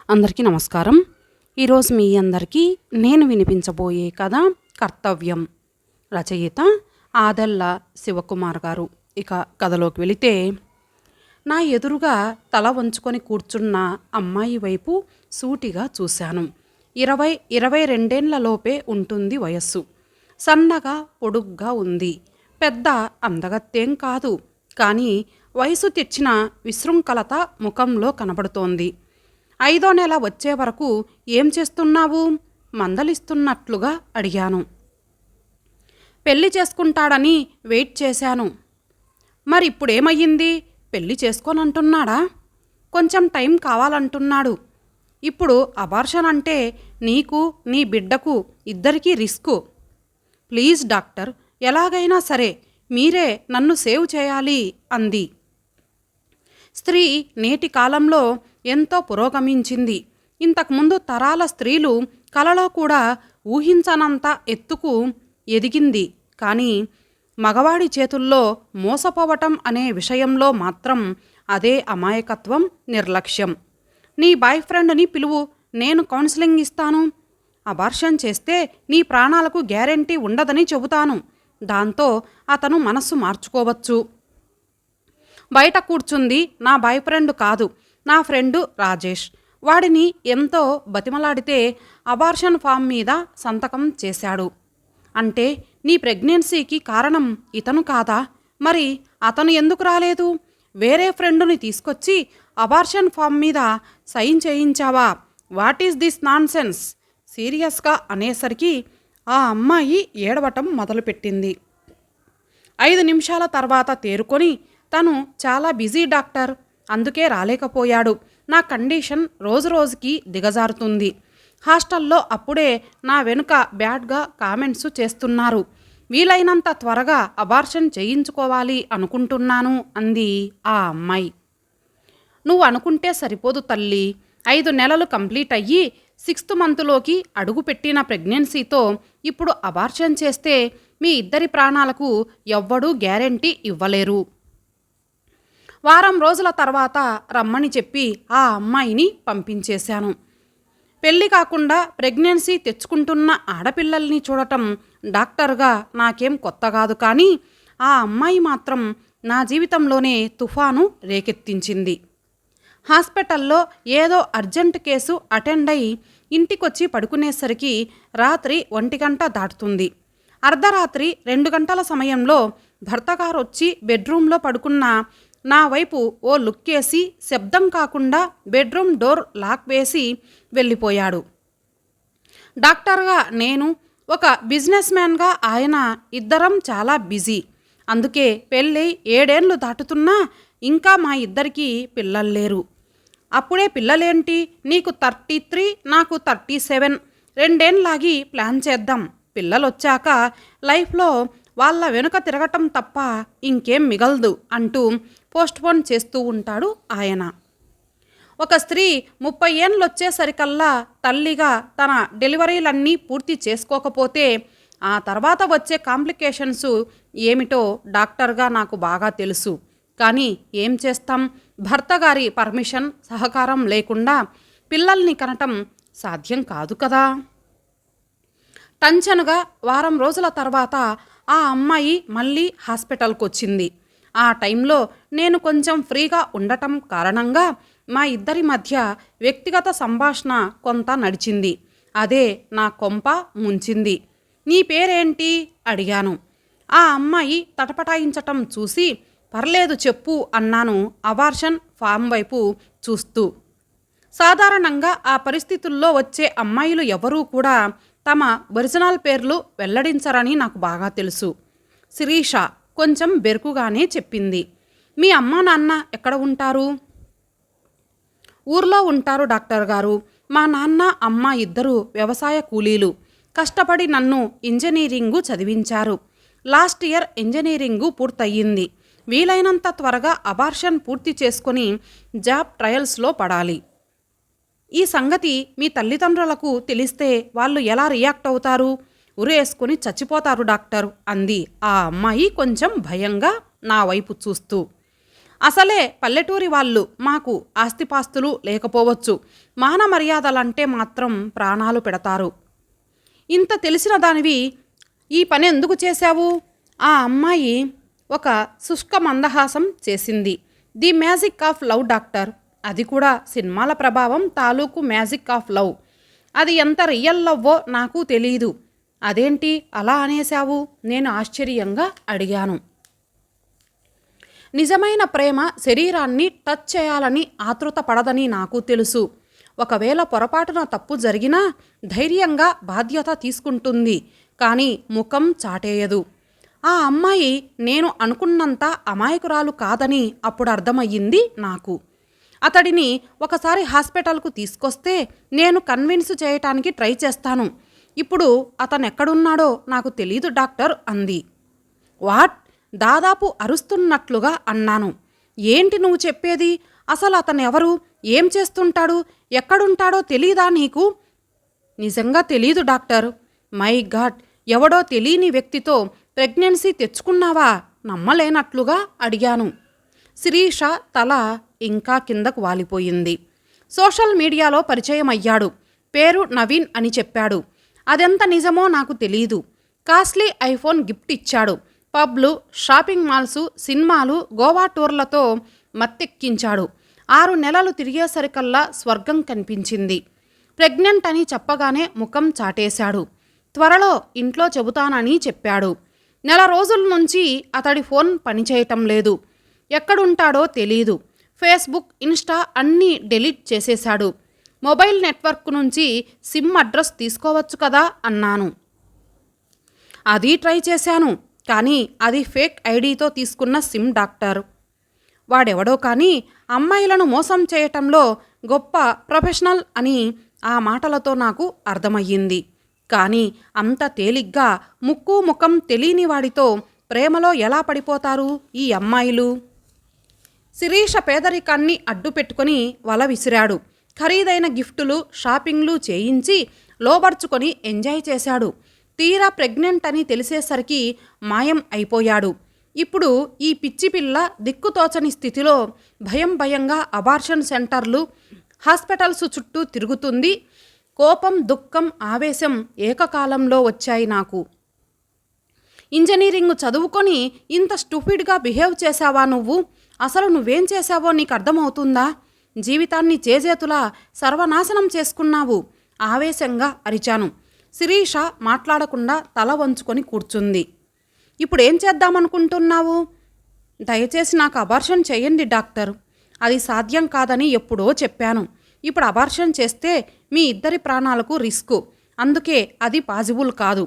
అందరికీ నమస్కారం. ఈరోజు మీ అందరికీ నేను వినిపించబోయే కథ కర్తవ్యం. రచయిత ఆదెల్ల శివకుమార్ గారు. ఇక కథలోకి వెళితే, నా ఎదురుగా తల వంచుకొని కూర్చున్న అమ్మాయి వైపు సూటిగా చూశాను. 22 లోపే ఉంటుంది వయస్సు. సన్నగా పొడుగ్గా ఉంది. పెద్ద అందగత్తేం కాదు, కానీ వయసు తెచ్చిన విశృంఖలత ముఖంలో కనబడుతోంది. 5వ నెల వచ్చే వరకు ఏం చేస్తున్నావు? మందలిస్తున్నట్లుగా అడిగాను. పెళ్లి చేసుకుంటాడని వెయిట్ చేశాను. మరి ఇప్పుడేమయ్యింది? పెళ్లి చేసుకోనంటున్నాడా? కొంచెం టైం కావాలంటున్నాడు. ఇప్పుడు అబార్షన్ అంటే నీకు నీ బిడ్డకు ఇద్దరికీ రిస్కు. ప్లీజ్ డాక్టర్, ఎలాగైనా సరే మీరే నన్ను సేవ్ చేయాలి అంది. స్త్రీ నేటి కాలంలో ఎంతో పురోగమించింది. ఇంతకుముందు తరాల స్త్రీలు కలలో కూడా ఊహించనంత ఎత్తుకు ఎదిగింది. కానీ మగవాడి చేతుల్లో మోసపోవటం అనే విషయంలో మాత్రం అదే అమాయకత్వం, నిర్లక్ష్యం. నీ బాయ్ ఫ్రెండ్ని పిలువు, నేను కౌన్సిలింగ్ ఇస్తాను. అబార్షన్ చేస్తే నీ ప్రాణాలకు గ్యారెంటీ ఉండదని చెబుతాను. దాంతో అతను మనస్సు మార్చుకోవచ్చు. బయట కూర్చుంది నా బాయ్ ఫ్రెండ్ కాదు, నా ఫ్రెండు రాజేష్. వాడిని ఎంతో బతిమలాడితే అబార్షన్ ఫామ్ మీద సంతకం చేశాడు. అంటే నీ ప్రెగ్నెన్సీకి కారణం ఇతను కాదా? మరి అతను ఎందుకు రాలేదు? వేరే ఫ్రెండుని తీసుకొచ్చి అబార్షన్ ఫామ్ మీద సైన్ చేయించావా? What is this nonsense? సీరియస్గా అనేసరికి ఆ అమ్మాయి ఏడవటం మొదలుపెట్టింది. 5 నిమిషాల తర్వాత తేరుకొని, తను చాలా బిజీ డాక్టర్, అందుకే రాలేకపోయాడు. నా కండిషన్ రోజురోజుకి దిగజారుతుంది. హాస్టల్లో అప్పుడే నా వెనుక బ్యాడ్గా కామెంట్స్ చేస్తున్నారు. వీలైనంత త్వరగా అబార్షన్ చేయించుకోవాలి అనుకుంటున్నాను అంది ఆ అమ్మాయి. నువ్వు అనుకుంటే సరిపోదు తల్లి. 5 నెలలు కంప్లీట్ అయ్యి 6th మంత్లోకి అడుగుపెట్టిన ప్రెగ్నెన్సీతో ఇప్పుడు అబార్షన్ చేస్తే మీ ఇద్దరి ప్రాణాలకు ఎవ్వడూ గ్యారెంటీ ఇవ్వలేరు. వారం రోజుల తర్వాత రమ్మని చెప్పి ఆ అమ్మాయిని పంపించేశాను. పెళ్ళి కాకుండా ప్రెగ్నెన్సీ తెచ్చుకుంటున్న ఆడపిల్లల్ని చూడటం డాక్టర్గా నాకేం కొత్త కాదు. కానీ ఆ అమ్మాయి మాత్రం నా జీవితంలోనే తుఫాను రేకెత్తించింది. హాస్పిటల్లో ఏదో అర్జెంట్ కేసు అటెండ్ అయి ఇంటికొచ్చి పడుకునేసరికి రాత్రి 1 గంట దాటుతుంది. అర్ధరాత్రి 2 గంటల సమయంలో భర్తగారొచ్చి బెడ్రూమ్లో పడుకున్న నా వైపు ఓ లుక్కేసి శబ్దం కాకుండా బెడ్రూమ్ డోర్ లాక్ వేసి వెళ్ళిపోయాడు. డాక్టర్గా నేను, ఒక బిజినెస్ మ్యాన్గా ఆయన, ఇద్దరం చాలా బిజీ. అందుకే పెళ్ళి 7 ఏళ్ళు దాటుతున్నా ఇంకా మా ఇద్దరికీ పిల్లలు లేరు. అప్పుడే పిల్లలేంటి? నీకు 33, నాకు 37. 2 ఏళ్ళాగి ప్లాన్ చేద్దాం. పిల్లలొచ్చాక లైఫ్లో వాళ్ళ వెనుక తిరగటం తప్ప ఇంకేం మిగలదు అంటూ పోస్ట్పోన్ చేస్తూ ఉంటాడు ఆయన. ఒక స్త్రీ 30 ఏళ్ళొచ్చేసరికల్లా తల్లిగా తన డెలివరీలన్నీ పూర్తి చేసుకోకపోతే ఆ తర్వాత వచ్చే కాంప్లికేషన్స్ ఏమిటో డాక్టర్గా నాకు బాగా తెలుసు. కానీ ఏం చేస్తాం? భర్త గారి పర్మిషన్, సహకారం లేకుండా పిల్లల్ని కనటం సాధ్యం కాదు కదా. టెన్షన్గా వారం రోజుల తర్వాత ఆ అమ్మాయి మళ్ళీ హాస్పిటల్కి వచ్చింది. ఆ టైంలో నేను కొంచెం ఫ్రీగా ఉండటం కారణంగా మా ఇద్దరి మధ్య వ్యక్తిగత సంభాషణ కొంత నడిచింది. అదే నా కొంప ముంచింది. నీ పేరేంటి అడిగాను. ఆ అమ్మాయి తటపటాయించటం చూసి పర్లేదు చెప్పు అన్నాను, అబార్షన్ ఫామ్ వైపు చూస్తూ. సాధారణంగా ఆ పరిస్థితుల్లో వచ్చే అమ్మాయిలు ఎవరూ కూడా తమ ఒరిజినల్ పేర్లు వెల్లడించరని నాకు బాగా తెలుసు. శిరీష కొంచెం బెరుకుగానే చెప్పింది. మీ అమ్మా నాన్న ఎక్కడ ఉంటారు? ఊర్లో ఉంటారు డాక్టర్ గారు. మా నాన్న అమ్మ ఇద్దరు వ్యవసాయ కూలీలు. కష్టపడి నన్ను ఇంజనీరింగు చదివించారు. లాస్ట్ ఇయర్ ఇంజనీరింగు పూర్తయింది. వీలైనంత త్వరగా అబార్షన్ పూర్తి చేసుకొని జాబ్ ట్రయల్స్లో పడాలి. ఈ సంగతి మీ తల్లిదండ్రులకు తెలిస్తే వాళ్ళు ఎలా రియాక్ట్ అవుతారు? ఉరేసుకుని చచ్చిపోతారు డాక్టర్ అంది ఆ అమ్మాయి కొంచెం భయంగా నా వైపు చూస్తూ. అసలే పల్లెటూరి వాళ్ళు, మాకు ఆస్తిపాస్తులు లేకపోవచ్చు, మాన మర్యాదలంటే మాత్రం ప్రాణాలు పెడతారు. ఇంత తెలిసిన దానివి ఈ పని ఎందుకు చేశావు? ఆ అమ్మాయి ఒక శుష్క మందహాసం చేసింది. The magic of love doctor. అది కూడా సినిమాల ప్రభావం తాలూకు మ్యాజిక్ ఆఫ్ లవ్. అది ఎంత రియల్ లవ్వో నాకు తెలీదు. అదేంటి అలా అనేశావు? నేను ఆశ్చర్యంగా అడిగాను. నిజమైన ప్రేమ శరీరాన్ని టచ్ చేయాలని ఆతృత పడదని నాకు తెలుసు. ఒకవేళ పొరపాటున తప్పు జరిగినా ధైర్యంగా బాధ్యత తీసుకుంటుంది, కానీ ముఖం చాటేయదు. ఆ అమ్మాయి నేను అనుకున్నంత అమాయకురాలు కాదని అప్పుడు అర్థమయ్యింది నాకు. అతడిని ఒకసారి హాస్పిటల్కు తీసుకొస్తే నేను కన్విన్స్ చేయటానికి ట్రై చేస్తాను. ఇప్పుడు అతను ఎక్కడున్నాడో నాకు తెలీదు డాక్టర్ అంది. వాట్? దాదాపు అరుస్తున్నట్లుగా అన్నాను. ఏంటి నువ్వు చెప్పేది? అసలు అతను ఎవరు? ఏం చేస్తుంటాడు? ఎక్కడుంటాడో తెలీదా నీకు? నిజంగా తెలీదు డాక్టర్. మై గాడ్, ఎవడో తెలియని వ్యక్తితో ప్రెగ్నెన్సీ తెచ్చుకున్నావా? నమ్మలేనట్లుగా అడిగాను. శిరీష తల ఇంకా కిందకు వాలిపోయింది. సోషల్ మీడియాలో పరిచయం అయ్యాడు. పేరు నవీన్ అని చెప్పాడు. అదెంత నిజమో నాకు తెలీదు. కాస్ట్లీ ఐఫోన్ గిఫ్ట్ ఇచ్చాడు. పబ్లు, షాపింగ్ మాల్సు, సినిమాలు, గోవా టూర్లతో మత్తెక్కించాడు. 6 నెలలు తిరిగేసరికల్లా స్వర్గం కనిపించింది. ప్రెగ్నెంట్ అని చెప్పగానే ముఖం చాటేశాడు. త్వరలో ఇంట్లో చెబుతానని చెప్పాడు. నెల రోజుల నుంచి అతడి ఫోన్ పనిచేయటం లేదు. ఎక్కడుంటాడో తెలీదు. ఫేస్బుక్, ఇన్స్టా అన్నీ డిలీట్ చేసేశాడు. మొబైల్ నెట్వర్క్ నుంచి సిమ్ అడ్రస్ తీసుకోవచ్చు కదా అన్నాను. అది ట్రై చేశాను, కానీ అది ఫేక్ ఐడితో తీసుకున్న సిమ్ డాక్టర్. వాడెవడో కానీ అమ్మాయిలను మోసం చేయటంలో గొప్ప ప్రొఫెషనల్ అని ఆ మాటలతో నాకు అర్థమయ్యింది. కానీ అంత తేలిగ్గా ముక్కు ముఖం తెలియని వాడితో ప్రేమలో ఎలా పడిపోతారు ఈ అమ్మాయిలు? శిరీష పేదరికాన్ని అడ్డు పెట్టుకొని వల విసిరాడు. ఖరీదైన గిఫ్టులు, షాపింగ్లు చేయించి లోబర్చుకొని ఎంజాయ్ చేశాడు. తీరా ప్రెగ్నెంట్ అని తెలిసేసరికి మాయం అయిపోయాడు. ఇప్పుడు ఈ పిచ్చి పిల్ల దిక్కుతోచని స్థితిలో భయంగా అబార్షన్ సెంటర్లు, హాస్పిటల్స్ చుట్టూ తిరుగుతుంది. కోపం, దుఃఖం, ఆవేశం ఏకకాలంలో వచ్చాయి నాకు. ఇంజనీరింగ్ చదువుకొని ఇంత స్టూపిడ్గా బిహేవ్ చేశావా నువ్వు? అసలు నువ్వేం చేశావో నీకు అర్థమవుతుందా? జీవితాన్ని చేజేతులా సర్వనాశనం చేసుకున్నావు. ఆవేశంగా అరిచాను. శిరీష మాట్లాడకుండా తల వంచుకొని కూర్చుంది. ఇప్పుడేం చేద్దామనుకుంటున్నావు? దయచేసి నాకు అబార్షన్ చేయండి డాక్టర్. అది సాధ్యం కాదని ఎప్పుడో చెప్పాను. ఇప్పుడు అబార్షన్ చేస్తే మీ ఇద్దరి ప్రాణాలకు రిస్కు. అందుకే అది పాజిబుల్ కాదు.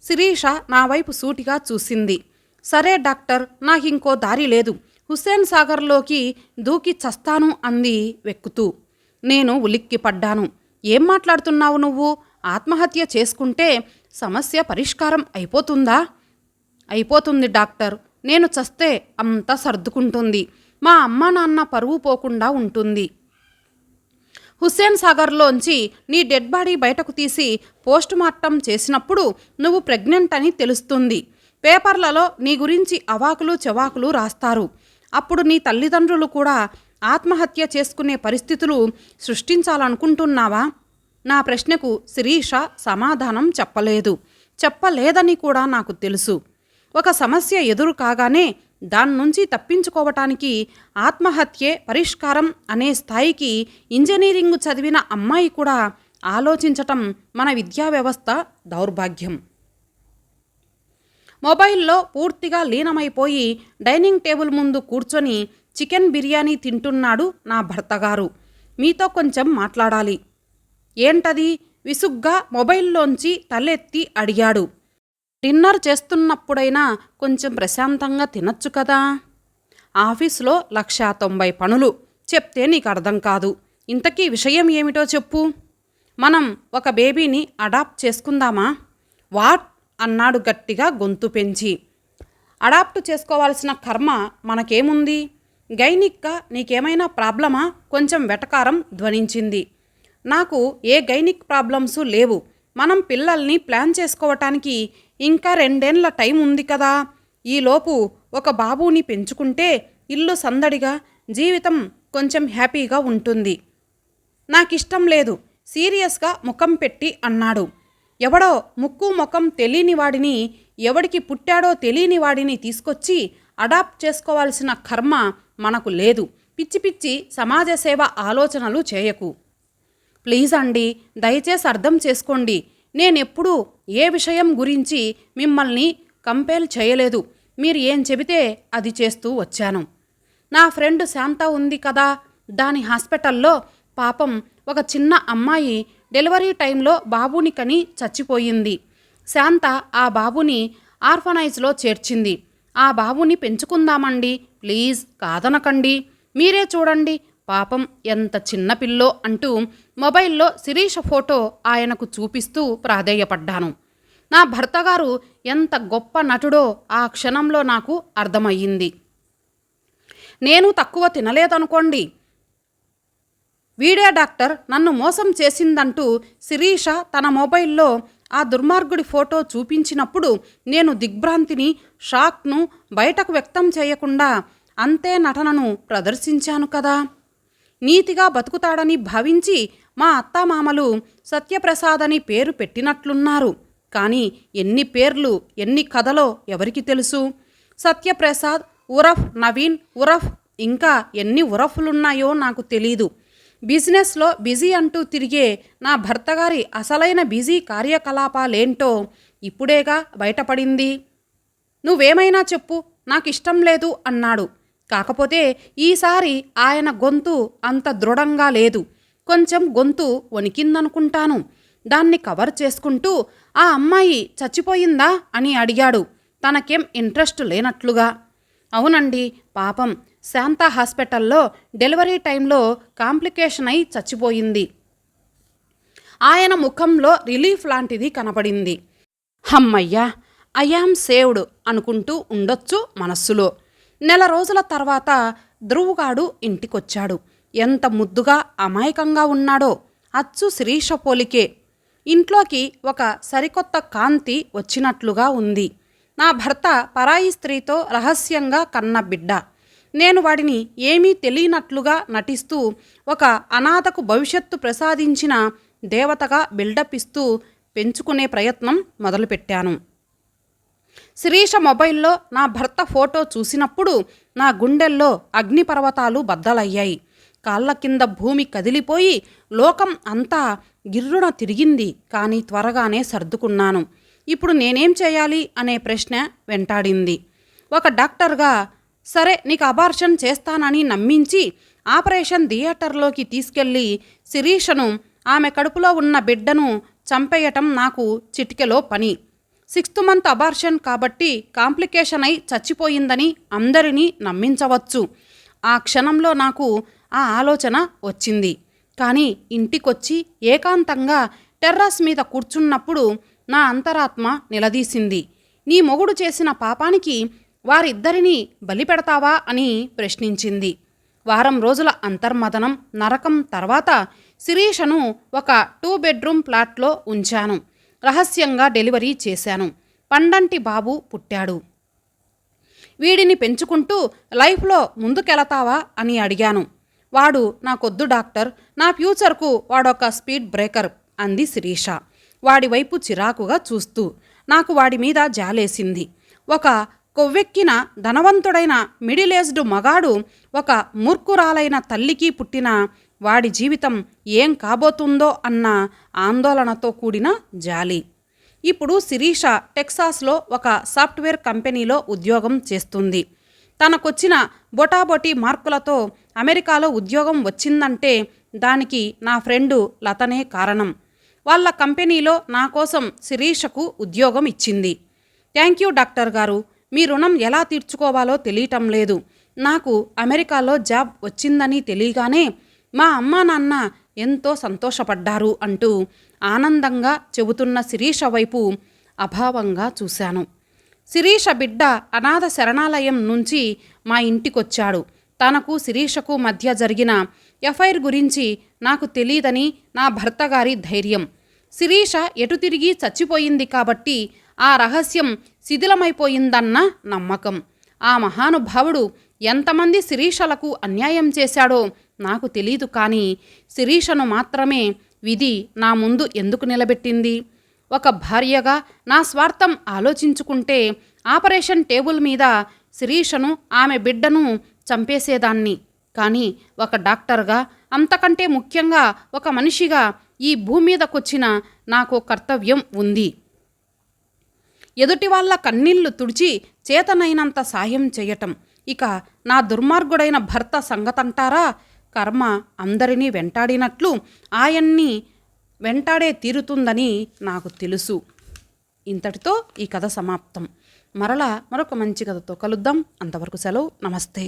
శిరీష నా వైపు సూటిగా చూసింది. సరే డాక్టర్, నాకింకో దారి లేదు. హుస్సేన్ సాగర్లోకి దూకి చస్తాను అంది వెక్కుతూ. నేను ఉలిక్కిపడ్డాను. ఏం మాట్లాడుతున్నావు నువ్వు? ఆత్మహత్య చేసుకుంటే సమస్య పరిష్కారం అయిపోతుందా? అయిపోతుంది డాక్టర్. నేను చస్తే అంతా సర్దుకుంటుంది. మా అమ్మ నాన్న పరువు పోకుండా ఉంటుంది. హుస్సేన్ సాగర్లోంచి నీ డెడ్ బాడీ బయటకు తీసి పోస్ట్ మార్టం చేసినప్పుడు నువ్వు ప్రెగ్నెంట్ అని తెలుస్తుంది. పేపర్లలో నీ గురించి అవాకులు చెవాకులు రాస్తారు. అప్పుడు నీ తల్లిదండ్రులు కూడా ఆత్మహత్య చేసుకునే పరిస్థితులు సృష్టించాలనుకుంటున్నావా? నా ప్రశ్నకు శిరీష సమాధానం చెప్పలేదని కూడా నాకు తెలుసు. ఒక సమస్య ఎదురు కాగానే దాని నుంచి తప్పించుకోవటానికి ఆత్మహత్యే పరిష్కారం అనే స్థాయికి ఇంజనీరింగ్ చదివిన అమ్మాయి కూడా ఆలోచించటం మన విద్యా వ్యవస్థ దౌర్భాగ్యం. మొబైల్లో పూర్తిగా లీనమైపోయి డైనింగ్ టేబుల్ ముందు కూర్చొని చికెన్ బిర్యానీ తింటున్నాడు నా భర్తగారు. మీతో కొంచెం మాట్లాడాలి. ఏంటది? విసుగ్గా మొబైల్లోంచి తలెత్తి అడిగాడు. డిన్నర్ చేస్తున్నప్పుడైనా కొంచెం ప్రశాంతంగా తినచ్చు కదా. ఆఫీసులో 190 పనులు. చెప్తే నీకు అర్థం కాదు. ఇంతకీ విషయం ఏమిటో చెప్పు. మనం ఒక బేబీని అడాప్ట్ చేసుకుందామా? వాట్ అన్నాడు గట్టిగా గొంతు పెంచి. అడాప్ట్ చేసుకోవాల్సిన కర్మ మనకేముంది? గైనిక్గా నీకేమైనా ప్రాబ్లమా? కొంచెం వెటకారం ధ్వనించింది. నాకు ఏ గైనిక్ ప్రాబ్లమ్స్ లేవు. మనం పిల్లల్ని ప్లాన్ చేసుకోవటానికి ఇంకా 2 ఏళ్ల టైం ఉంది కదా. ఈలోపు ఒక బాబుని పెంచుకుంటే ఇల్లు సందడిగా, జీవితం కొంచెం హ్యాపీగా ఉంటుంది. నాకిష్టం లేదు, సీరియస్గా ముఖం పెట్టి అన్నాడు. ఎవడో ముక్కు ముఖం తెలియని వాడిని, ఎవడికి పుట్టాడో తెలియని వాడిని తీసుకొచ్చి అడాప్ట్ చేసుకోవాల్సిన కర్మ మనకు లేదు. పిచ్చి పిచ్చి సమాజ సేవ ఆలోచనలు చేయకు. ప్లీజ్ అండి, దయచేసి అర్థం చేసుకోండి. నేనెప్పుడూ ఏ విషయం గురించి మిమ్మల్ని కంపేల్ చేయలేదు. మీరు ఏం చెబితే అది చేస్తూ వచ్చాను. నా ఫ్రెండ్ శాంత ఉంది కదా, దాని హాస్పిటల్లో పాపం ఒక చిన్న అమ్మాయి డెలివరీ టైంలో బాబుని కని చచ్చిపోయింది. శాంత ఆ బాబుని ఆర్ఫనైజ్లో చేర్చింది. ఆ బాబుని పెంచుకుందామండి, ప్లీజ్ కాదనకండి. మీరే చూడండి, పాపం ఎంత చిన్న పిల్లో అంటూ మొబైల్లో శిరీష ఫోటో ఆయనకు చూపిస్తూ ప్రాధేయపడ్డాను. నా భర్తగారు ఎంత గొప్ప నటుడో ఆ క్షణంలో నాకు అర్థమయ్యింది. నేను తక్కువ తినలేదనుకోండి. వీడియో డాక్టర్ నన్ను మోసం చేసిందంటూ శిరీష తన మొబైల్లో ఆ దుర్మార్గుడి ఫోటో చూపించినప్పుడు నేను దిగ్భ్రాంతిని, షాక్ను బయటకు వ్యక్తం చేయకుండా అంతే నటనను ప్రదర్శించాను కదా. నీతిగా బతుకుతాడని భావించి మా అత్తామామలు సత్యప్రసాద్ అని పేరు పెట్టినట్లున్నారు. కానీ ఎన్ని పేర్లు, ఎన్ని కథలో ఎవరికి తెలుసు? సత్యప్రసాద్ ఉరఫ్ నవీన్ ఉరఫ్ ఇంకా ఎన్ని ఉరఫ్లున్నాయో నాకు తెలీదు. బిజినెస్లో బిజీ అంటూ తిరిగే నా భర్తగారి అసలైన బిజీ కార్యకలాపాలేంటో ఇప్పుడేగా బయటపడింది. నువ్వేమైనా చెప్పు, నాకిష్టం లేదు అన్నాడు. కాకపోతే ఈసారి ఆయన గొంతు అంత దృఢంగా లేదు. కొంచెం గొంతు వణికిందనుకుంటాను. దాన్ని కవర్ చేసుకుంటూ ఆ అమ్మాయి చచ్చిపోయిందా అని అడిగాడు, తనకేం ఇంట్రెస్ట్ లేనట్లుగా. అవునండి, పాపం శాంత హాస్పిటల్లో డెలివరీ టైంలో కాంప్లికేషన్ అయి చచ్చిపోయింది. ఆయన ముఖంలో రిలీఫ్ లాంటిది కనపడింది. హమ్మయ్యా, ఐయామ్ సేవ్డ్ అనుకుంటూ ఉండొచ్చు మనస్సులో. నెల రోజుల తర్వాత ధ్రువుగాడు ఇంటికొచ్చాడు. ఎంత ముద్దుగా అమాయకంగా ఉన్నాడో, అచ్చు శిరీష పోలికే. ఇంట్లోకి ఒక సరికొత్త కాంతి వచ్చినట్లుగా ఉంది. నా భర్త పరాయి స్త్రీతో రహస్యంగా కన్న బిడ్డ. నేను వాడిని ఏమీ తెలియనట్లుగా నటిస్తూ ఒక అనాథకు భవిష్యత్తు ప్రసాదించిన దేవతగా బిల్డప్ ఇస్తూ పెంచుకునే ప్రయత్నం మొదలుపెట్టాను. శిరీష మొబైల్లో నా భర్త ఫోటో చూసినప్పుడు నా గుండెల్లో అగ్నిపర్వతాలు బద్దలయ్యాయి. కాళ్ళ కింద భూమి కదిలిపోయి లోకం అంతా గిర్రున తిరిగింది. కానీ త్వరగానే సర్దుకున్నాను. ఇప్పుడు నేనేం చేయాలి అనే ప్రశ్న వెంటాడింది. ఒక డాక్టర్గా సరే నీకు అబార్షన్ చేస్తానని నమ్మించి ఆపరేషన్ థియేటర్లోకి తీసుకెళ్ళి శిరీషను, ఆమె కడుపులో ఉన్న బిడ్డను చంపేయటం నాకు చిటికెలో పని. 6th మంత్ అబార్షన్ కాబట్టి కాంప్లికేషన్ అయి చచ్చిపోయిందని అందరినీ నమ్మించవచ్చు. ఆ క్షణంలో నాకు ఆ ఆలోచన వచ్చింది. కానీ ఇంటికొచ్చి ఏకాంతంగా టెర్రస్ మీద కూర్చున్నప్పుడు నా అంతరాత్మ నిలదీసింది. నీ మొగుడు చేసిన పాపానికి వారిద్దరినీ బలిపెడతావా అని ప్రశ్నించింది. వారం రోజుల అంతర్మదనం, నరకం తర్వాత శిరీషను ఒక 2 బెడ్రూమ్ ఫ్లాట్లో ఉంచాను. రహస్యంగా డెలివరీ చేశాను. పండంటి బాబు పుట్టాడు. వీడిని పెంచుకుంటూ లైఫ్లో ముందుకెళతావా అని అడిగాను. వాడు నాకొద్దు డాక్టర్, నా ఫ్యూచర్కు వాడొక స్పీడ్ బ్రేకర్ అంది శిరీష వాడి వైపు చిరాకుగా చూస్తూ. నాకు వాడి మీద జాలేసింది. ఒక కొవ్వెక్కిన ధనవంతుడైన మిడిల్ ఏజ్డ్ మగాడు ఒక మూర్ఖురాలైన తల్లికి పుట్టిన వాడి జీవితం ఏం కాబోతుందో అన్న ఆందోళనతో కూడిన జాలి. ఇప్పుడు శిరీష టెక్సాస్లో ఒక సాఫ్ట్వేర్ కంపెనీలో ఉద్యోగం చేస్తుంది. తనకొచ్చిన బొటాబొటీ మార్కులతో అమెరికాలో ఉద్యోగం వచ్చిందంటే దానికి నా ఫ్రెండు లతనే కారణం. వాళ్ళ కంపెనీలో నా కోసం శిరీషకు ఉద్యోగం ఇచ్చింది. థ్యాంక్ యూ డాక్టర్ గారు, మీ రుణం ఎలా తీర్చుకోవాలో తెలియటం లేదు. నాకు అమెరికాలో జాబ్ వచ్చిందని తెలియగానే మా అమ్మా నాన్న ఎంతో సంతోషపడ్డారు అంటూ ఆనందంగా చెబుతున్న శిరీష వైపు అభావంగా చూశాను. శిరీష బిడ్డ అనాథ శరణాలయం నుంచి మా ఇంటికొచ్చాడు. తనకు శిరీషకు మధ్య జరిగిన ఎఫ్ఐఆర్ గురించి నాకు తెలియదని నా భర్తగారి ధైర్యం. శిరీష ఎటు తిరిగి చచ్చిపోయింది కాబట్టి ఆ రహస్యం శిథిలమైపోయిందన్న నమ్మకం. ఆ మహానుభావుడు ఎంతమంది శిరీషలకు అన్యాయం చేశాడో నాకు తెలీదు, కానీ శిరీషను మాత్రమే విధి నా ముందు ఎందుకు నిలబెట్టింది? ఒక భార్యగా నా స్వార్థం ఆలోచించుకుంటే ఆపరేషన్ టేబుల్ మీద శిరీషను, ఆమె బిడ్డను చంపేసేదాన్ని. కానీ ఒక డాక్టర్గా, అంతకంటే ముఖ్యంగా ఒక మనిషిగా ఈ భూమి మీదకొచ్చిన నాకు కర్తవ్యం ఉంది. ఎదుటి వాళ్ళ కన్నీళ్లు తుడిచి చేతనైనంత సాయం చేయటం. ఇక నా దుర్మార్గుడైన భర్త సంగతంటారా? కర్మ అందరినీ వెంటాడినట్లు ఆయన్ని వెంటాడే తీరుతుందని నాకు తెలుసు. ఇంతటితో ఈ కథ సమాప్తం. మరలా మరొక మంచి కథతో కలుద్దాం. అంతవరకు సెలవు. నమస్తే.